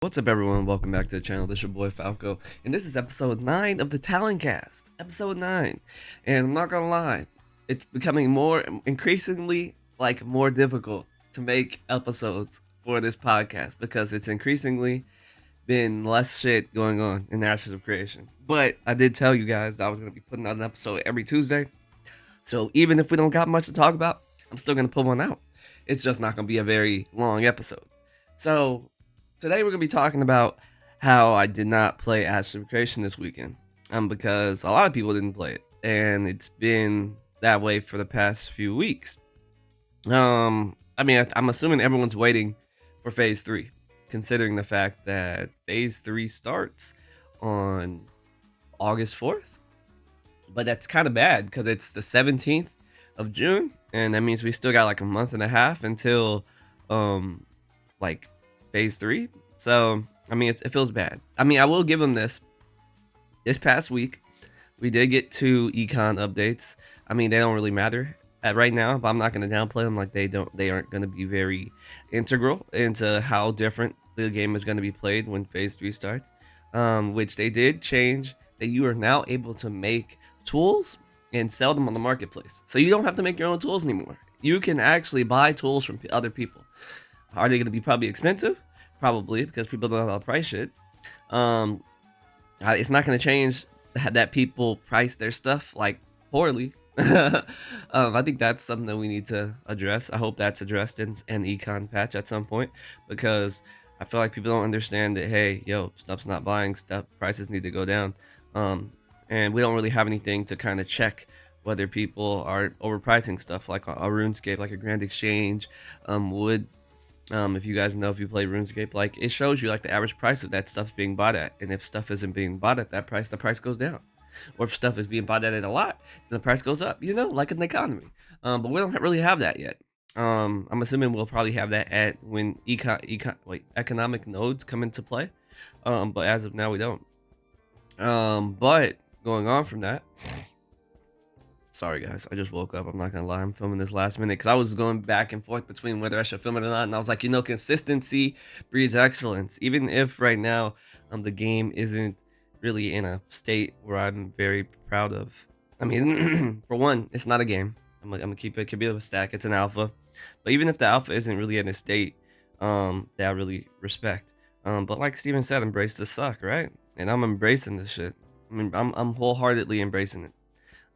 What's up, everyone? Welcome back to the channel. This is your boy Falco, and this is episode 9 of the TalonCast. Episode 9. And I'm not gonna lie, it's becoming increasingly more difficult to make episodes for this podcast because it's increasingly been less shit going on in Ashes of Creation. But I did tell you guys that I was gonna be putting out an episode every Tuesday. So even if we don't got much to talk about, I'm still gonna put one out. It's just not gonna be a very long episode. So today we're gonna be talking about how I did not play Ashes of Creation this weekend. Because a lot of people didn't play it, and it's been that way for the past few weeks. I'm assuming everyone's waiting for Phase 3, considering the fact that Phase 3 starts on August 4th. But that's kind of bad because it's the 17th of June, and that means we still got like a month and a half until like Phase 3. So I mean, it feels bad. I mean, I will give them this past week we did get 2 econ updates. I mean, they don't really matter at right now, but I'm not going to downplay them. Like, they aren't going to be very integral into how different the game is going to be played when Phase 3 starts. Which they did change that you are now able to make tools and sell them on the marketplace. So you don't have to make your own tools anymore. You can actually buy tools from other people. Are they going to be probably expensive? Probably, because people don't know how to price shit. It's not going to change that people price their stuff like poorly. I think that's something that we need to address. I hope that's addressed in an econ patch at some point, because I feel like people don't understand that, hey, yo, stuff's not buying, stuff prices need to go down. And we don't really have anything to kind of check whether people are overpricing stuff, like a RuneScape, like a Grand Exchange would. If you guys know, if you play RuneScape, like, it shows you like the average price of that stuff being bought at, and if stuff isn't being bought at that price, the price goes down. Or if stuff is being bought at it a lot, then the price goes up, like in the economy. But we don't really have that yet. I'm assuming we'll probably have that at when economic nodes come into play. But as of now, we don't. But going on from that, sorry guys, I just woke up. I'm not gonna lie, I'm filming this last minute because I was going back and forth between whether I should film it or not, and I was like, consistency breeds excellence. Even if right now the game isn't really in a state where I'm very proud of. I mean, for one, it's not a game. I'm gonna keep it, could be a stack. It's an alpha, but even if the alpha isn't really in a state that I really respect, but like Steven said, embrace the suck, right? And I'm embracing this shit. I mean, I'm wholeheartedly embracing it.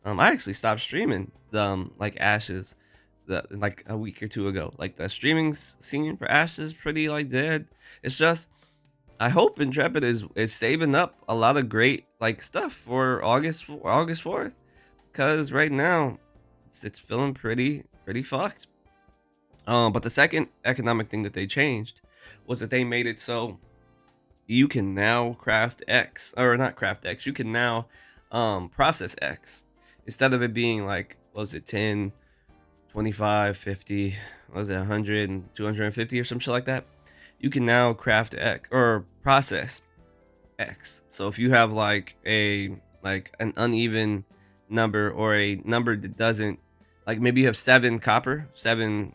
I actually stopped streaming like Ashes like a week or two ago. Like, the streaming scene for Ashes pretty like dead. It's just, I hope Intrepid is saving up a lot of great like stuff for August 4th, because right now it's feeling pretty fucked. But the second economic thing that they changed was that they made it so you can now craft X, or not craft X, you can now process X, instead of it being like, what was it, 10, 25, 50, what was it, 100 and 250 or some shit like that. You can now craft X, or process X. So if you have like an uneven number, or a number that doesn't, like, maybe you have 7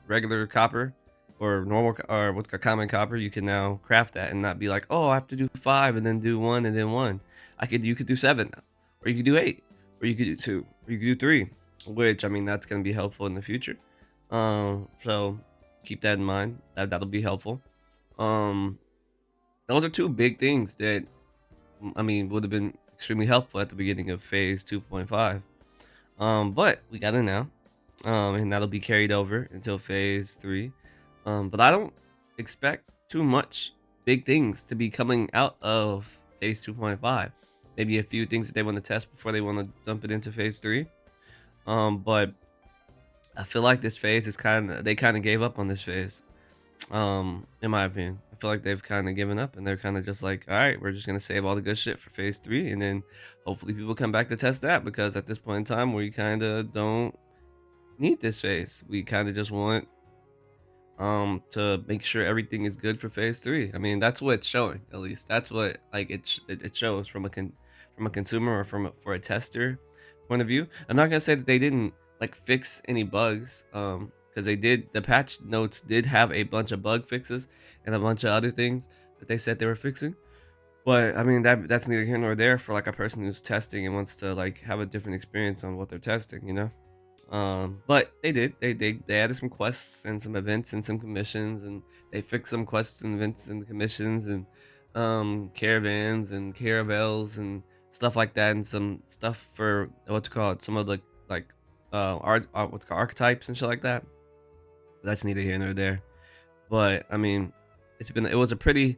regular copper, or normal, or what's a common copper, you can now craft that and not be like, oh, I have to do 5 and then do 1 and then 1. You could do 7 now, or you could do 8, or you could do 2, or you could do 3, which, I mean, that's going to be helpful in the future. So keep that in mind. That'll be helpful. Those are 2 big things that, I mean, would have been extremely helpful at the beginning of Phase 2.5. But we got it now, and that'll be carried over until Phase 3. But I don't expect too much big things to be coming out of Phase 2.5. Maybe a few things that they want to test before they want to dump it into Phase 3. But I feel like this phase is they kind of gave up on this phase. In my opinion, I feel like they've kind of given up, and they're kind of just like, all right, we're just gonna save all the good shit for Phase 3, and then hopefully people come back to test that, because at this point in time, we kind of don't need this phase. We kind of just want to make sure everything is good for Phase 3. I mean, that's what it's showing. At least that's what, like, it shows from a consumer, or for a tester point of view. I'm not gonna say that they didn't like fix any bugs, because they did. The patch notes did have a bunch of bug fixes and a bunch of other things that they said they were fixing. But I mean that's neither here nor there for like a person who's testing and wants to like have a different experience on what they're testing, you know? But they did. They added some quests and some events and some commissions, and they fixed some quests and events and commissions and caravans and caravels and stuff like that, and some stuff for what to call it, some of the like what's called archetypes and shit like that. That's neither here nor there. But I mean, it was a pretty,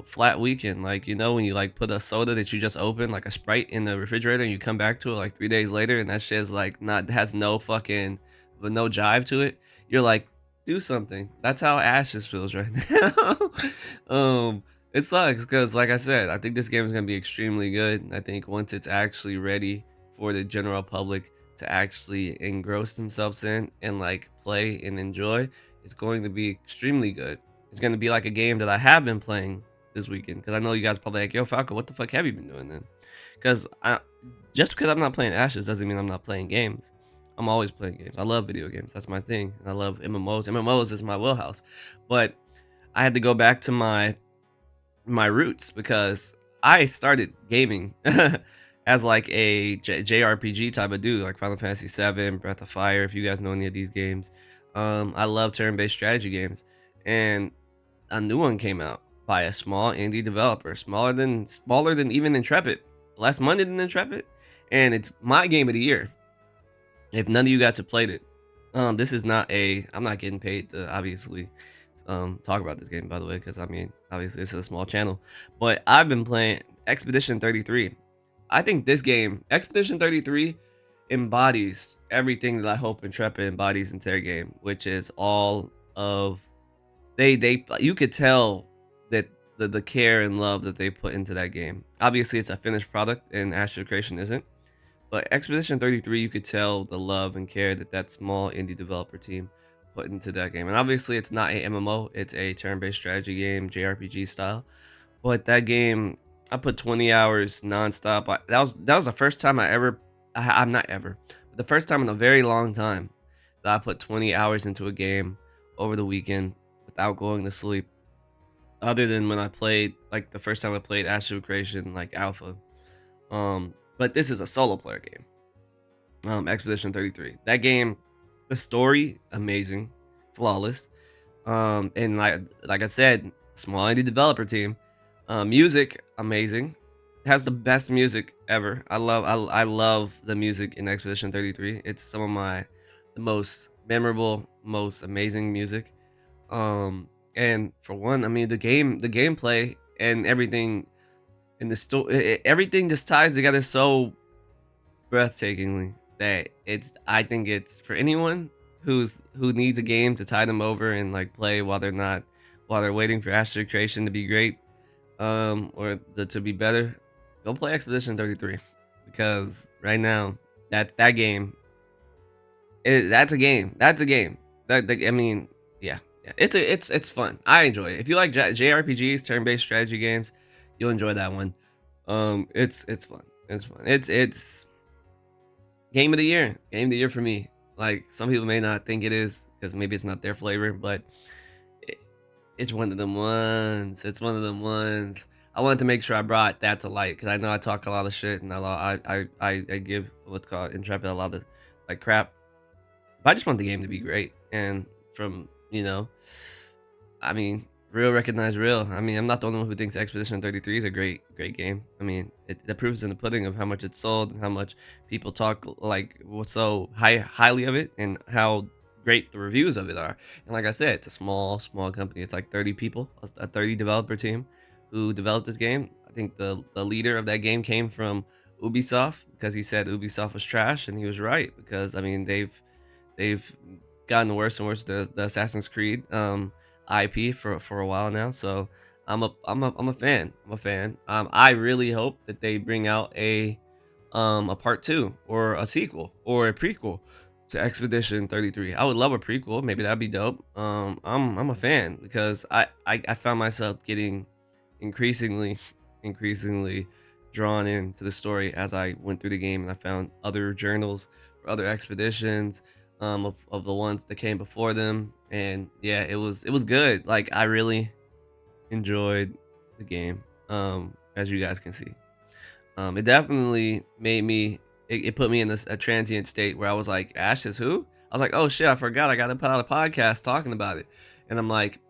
flat weekend. Like, when you like put a soda that you just opened, like a Sprite in the refrigerator, and you come back to it like 3 days later, and that shit is like not has no fucking, but no jive to it. You're like, do something. That's how Ashes feels right now. It sucks because, like I said, I think this game is gonna be extremely good. I think once it's actually ready for the general public to actually engross themselves in and like play and enjoy, it's going to be extremely good. It's going to be like a game that I have been playing this weekend, because I know you guys are probably like, yo, Falco, what the fuck have you been doing then? Because just because I'm not playing Ashes doesn't mean I'm not playing games. I'm always playing games. I love video games. That's my thing. And I love MMOs. MMOs is my wheelhouse. But I had to go back to my roots because I started gaming as like a JRPG type of dude, like Final Fantasy VII, Breath of Fire. If you guys know any of these games, I love turn-based strategy games, and a new one came out by a small indie developer, smaller than even Intrepid, less money than Intrepid, and it's my game of the year. If none of you guys have played it, this is not a. I'm not getting paid to obviously talk about this game, by the way, because I mean, obviously this is a small channel, but I've been playing Expedition 33. I think this game, Expedition 33, embodies everything that I hope Intrepid embodies into their game, which is all of they you could tell that the care and love that they put into that game. Obviously, it's a finished product, and Astro Creation isn't. But Expedition 33, you could tell the love and care that that small indie developer team put into that game. And obviously, it's not a MMO; it's a turn-based strategy game, JRPG style. But that game, I put 20 hours nonstop. That was the first time I'm not ever, but the first time in a very long time that I put 20 hours into a game over the weekend without going to sleep. Other than when I played, like the first time I played Astro Creation, like Alpha. But this is a solo player game. Expedition 33. That game, the story, amazing, flawless. And like I said, small indie developer team. Music, amazing. Has the best music ever. I love the music in Expedition 33. It's some of the most memorable, most amazing music. And for one, I mean the gameplay and everything in the story, everything just ties together so breathtakingly that I think it's for anyone who needs a game to tie them over and like play while they're waiting for Astro Creation to be great, or to be better. Go play Expedition 33, because right now that game, that's a game. That's a game. I mean, yeah, yeah. It's fun. I enjoy it. If you like JRPGs, turn-based strategy games, you'll enjoy that one. It's fun. It's fun. It's game of the year. Game of the year for me. Like, some people may not think it is because maybe it's not their flavor, but it, it's one of them ones. It's one of them ones. I wanted to make sure I brought that to light because I know I talk a lot of shit, and I give what's called Intrepid a lot of like crap. But I just want the game to be great. And from, I mean, real recognize real. I mean, I'm not the only one who thinks Expedition 33 is a great game. I mean, the proof is in the pudding of how much it's sold and how much people talk like what's so highly of it, and how great the reviews of it are. And like I said, it's a small company. It's like 30 people, a 30 developer team who developed this game. I think the leader of that game came from Ubisoft, because he said Ubisoft was trash, and he was right, because I mean they've gotten worse and worse, the Assassin's Creed IP for a while now. So I'm a fan. I'm a fan. I really hope that they bring out a part 2 or a sequel or a prequel to Expedition 33. I would love a prequel. Maybe that'd be dope. I'm a fan because I found myself getting increasingly increasingly drawn into the story as I went through the game, and I found other journals for other expeditions, of the ones that came before them. And yeah, it was good. Like, I really enjoyed the game. As you guys can see, it definitely made me. It put me in a transient state where I was like, Ashes, who? I was like, oh shit, I forgot I got to put out a podcast talking about it, and I'm like,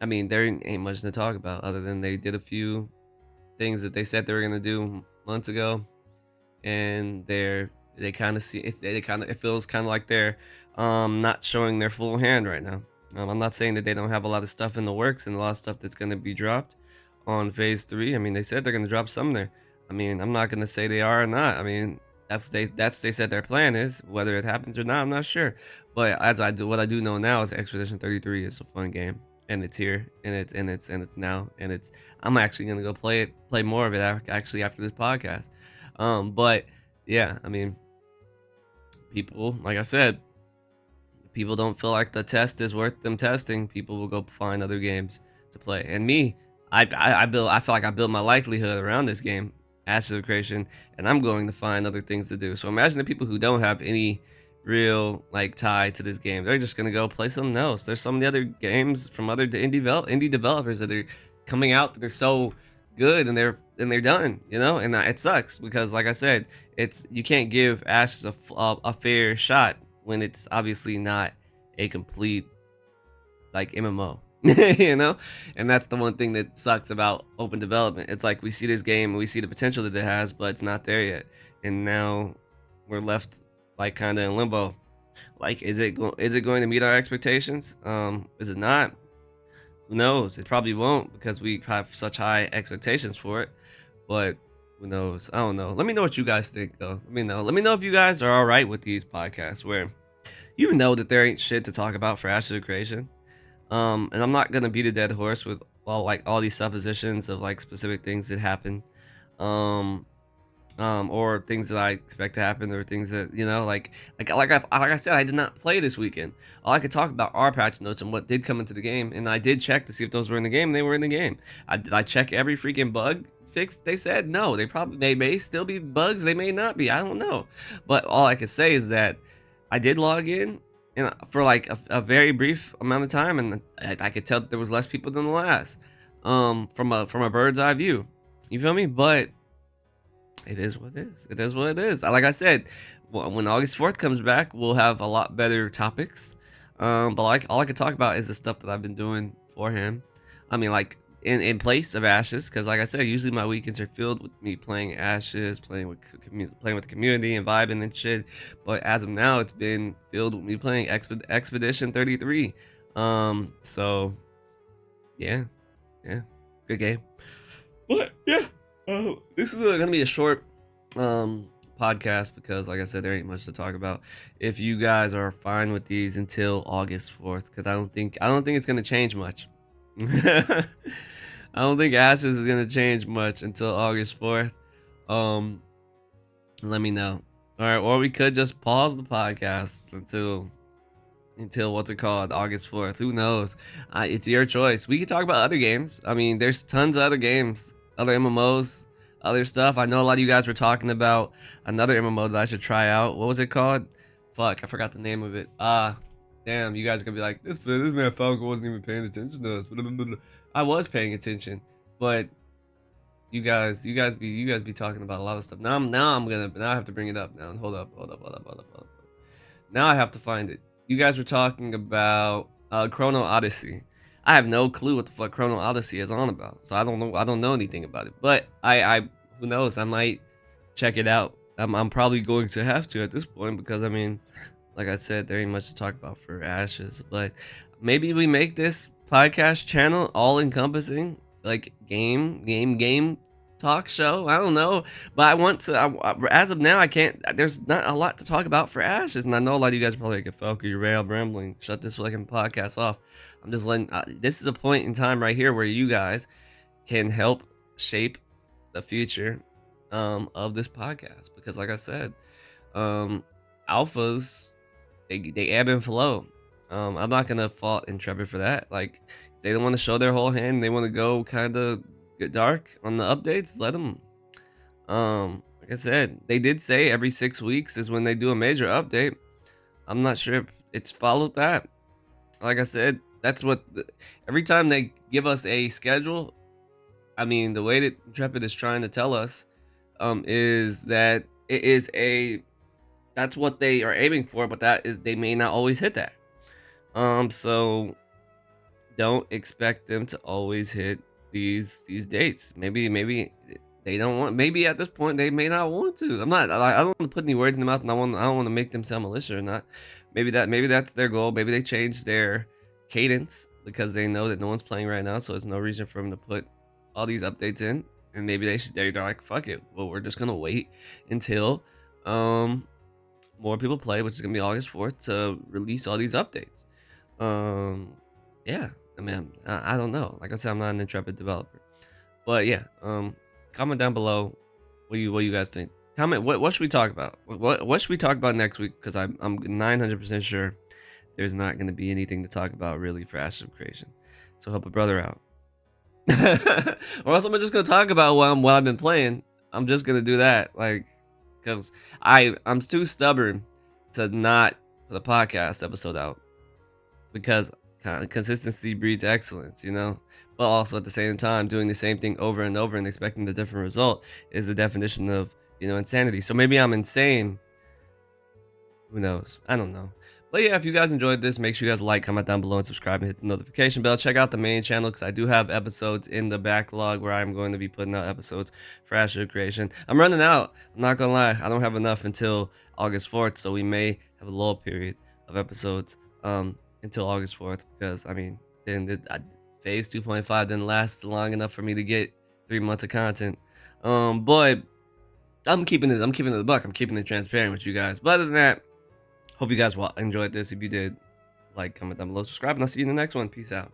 I mean, there ain't much to talk about other than they did a few things that they said they were gonna do months ago, and they kind of see they kind of it feels kind of like they're not showing their full hand right now. I'm not saying that they don't have a lot of stuff in the works and a lot of stuff that's going to be dropped on phase 3. I mean, they said they're going to drop some there. I mean, I'm not going to say they are or not. I mean, they said their plan is. Whether it happens or not, I'm not sure. But as I do, what I do know now is Expedition 33 is a fun game, and it's here, and it's now, and it's. I'm actually gonna go play more of it actually after this podcast. But yeah, I mean, people, like I said, people don't feel like the test is worth them testing. People will go find other games to play. And me, I feel like I build my likelihood around this game, Ashes of Creation, and I'm going to find other things to do. So imagine the people who don't have any real like tie to this game. They're just gonna go play something else. There's some of the other games from other indie developers that are coming out that are so good, and they're done, you know. And it sucks because, like I said, it's you can't give Ashes a fair shot when it's obviously not a complete like MMO. You know, and that's the one thing that sucks about open development. It's like we see this game and we see the potential that it has, but it's not there yet, and now we're left like kind of in limbo. Like, is it going to meet our expectations? Is it not? Who knows? It probably won't because we have such high expectations for it. But who knows? I don't know. Let me know what you guys think, though. Let me know. Let me know if you guys are all right with these podcasts where you know that there ain't shit to talk about for Ashes of Creation. And I'm not gonna beat a dead horse with all these suppositions of like specific things that happen. Um, or things that I expect to happen, or things that like I said, I did not play this weekend. All I could talk about are patch notes and what did come into the game, and I did check to see if those were in the game. And they were in the game. Did I check every freaking bug fixed? They said no. They may still be bugs. They may not be. I don't know. But all I could say is that I did log in and for like a very brief amount of time, and I could tell that there was less people than the last. From a bird's eye view. You feel me? But it is what it is. It is what it is. Like I said, when August 4th comes back, we'll have a lot better topics. But like all I could talk about is the stuff that I've been doing for him. I mean, like in place of Ashes, because like I said, usually my weekends are filled with me playing Ashes, playing with the community and vibing and shit. But as of now, it's been filled with me playing Expedition 33. So yeah, yeah, good game. But yeah. This is gonna be a short podcast because, like I said, there ain't much to talk about. If you guys are fine with these until August 4th, because I don't think it's gonna change much. I don't think Ashes is gonna change much until August 4th. Um, let me know. All right, or we could just pause the podcast until what's it called, August 4th. Who knows? It's your choice. We could talk about other games. I mean, there's tons of other games, other MMOs, other stuff. I know a lot of you guys were talking about another MMO that I should try out. What was it called? Fuck, I forgot the name of it. Damn, you guys are gonna be like, this man Falco wasn't even paying attention to us. I was paying attention, but you guys be talking about a lot of stuff. Now I have to bring it up now. Hold up. Now I have to find it. You guys were talking about Chrono Odyssey. I have no clue what the fuck Chrono Odyssey is on about, so I don't know. I don't know anything about it. But I who knows? I might check it out. I'm probably going to have to at this point because I mean, like I said, there ain't much to talk about for Ashes. But maybe we make this podcast channel all encompassing, like game talk show. I don't know, but I want to. As of now, I can't. There's not a lot to talk about for Ashes, and I know a lot of you guys are probably like, "Falco, you're rambling. Shut this fucking podcast off." I'm just letting. This is a point in time right here where you guys can help shape the future of this podcast because, like I said, alphas they ebb and flow. I'm not gonna fault Intrepid for that. Like, if they don't want to show their whole hand, they want to go kind of get dark on the updates, let them. Like I said, they did say every 6 weeks is when they do a major update. I'm not sure if it's followed that. Like I said, that's what every time they give us a schedule, I mean, the way that Intrepid is trying to tell us is that it is a that's what they are aiming for, but that is they may not always hit that. So don't expect them to always hit these dates. Maybe they don't want. Maybe at this point they may not want to. I don't want to put any words in the mouth, and I don't want to make them sound malicious or not. Maybe that's their goal. Maybe they change their cadence because they know that no one's playing right now, so there's no reason for them to put all these updates in. And maybe they're like, fuck it. Well, we're just gonna wait until more people play, which is gonna be August 4th, to release all these updates. Yeah, I mean, I don't know. Like I said, I'm not an Intrepid developer, but yeah. Comment down below what you guys think. Comment what should we talk about? What should we talk about next week? Because I'm 900% sure there's not gonna be anything to talk about really for Ashes of Creation. So help a brother out. Or else I'm just gonna talk about what I've been playing. I'm just gonna do that, like, because I'm too stubborn to not put a podcast episode out, because consistency breeds excellence, you know. But also at the same time, doing the same thing over and over and expecting the different result is the definition of, you know, insanity. So maybe I'm insane. Who knows? I don't know. But yeah, if you guys enjoyed this, make sure you guys like, comment down below, and subscribe, and hit the notification bell. Check out the main channel because I do have episodes in the backlog where I'm going to be putting out episodes for Ashes of Creation. I'm running out. I'm not gonna lie. I don't have enough until August 4th, so we may have a lull period of episodes until August 4th, because I mean, then phase 2.5 didn't last long enough for me to get 3 months of content. But I'm keeping it a buck. I'm keeping it transparent with you guys. But other than that, hope you guys enjoyed this. If you did, like, comment down below, subscribe, and I'll see you in the next one. Peace out.